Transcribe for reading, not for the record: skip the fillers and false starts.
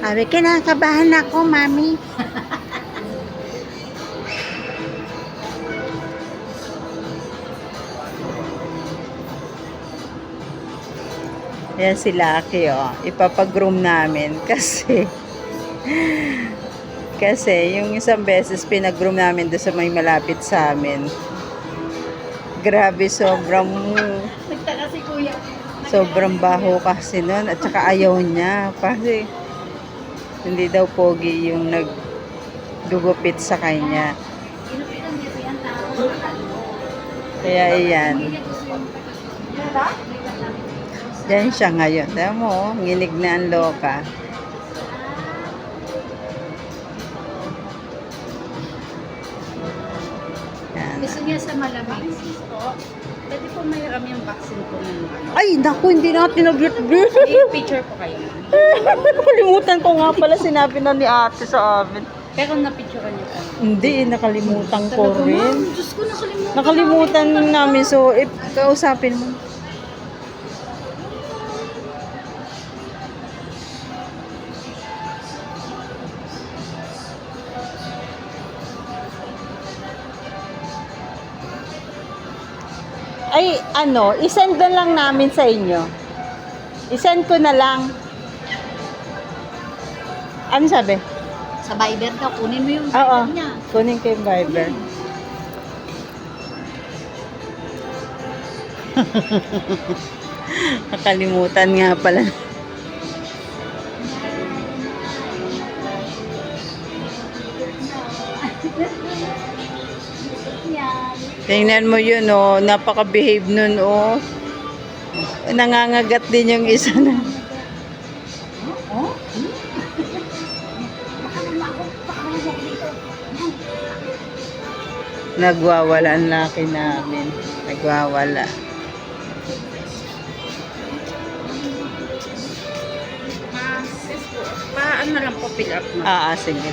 Sabi, kinakabahan ako, mami. Ayan si Lucky, oh. Ipapag-groom namin kasi yung isang beses pinag-groom namin doon sa may malapit sa amin. Grabe, Nagtaka si kuya. sobrang baho kasi nun at saka ayaw niya kasi hindi daw pogi yung nagdugupit sa kanya. Inupitan niya yan tao. Kaya iyan. Diyan siya ngayon. Alam mo, nginig na ang loka. Yan. Gusto niya sa malamig. Pwede po mayroon yung vaccine po ng ano. Ay, naku, hindi natin nag-bit-bit. May picture po kayo. Nakalimutan ko nga pala, sinabi na ni ate sa amin. Pero na-picturean niyo po. Hindi, nakalimutan ko Talaga, rin. ma'am. Diyos ko, nakalimutan. Nakalimutan namin, so kausapin mo. Ay, ano, isend na lang namin sa inyo. Isend ko na lang. Ano sabi? Sa Viber daw, kunin mo yung Oo, Viber niya. kunin ko yung Viber. Nakalimutan nga pala. Yan. Tingnan mo yun, oh. Napaka-behave nun, oh. Nangangagat din yung isa na. Oh? Baka naman ako dito. Nagwawala ang laki namin. Nagwawala. Sis po, paano na lang po fill up mo? Sige.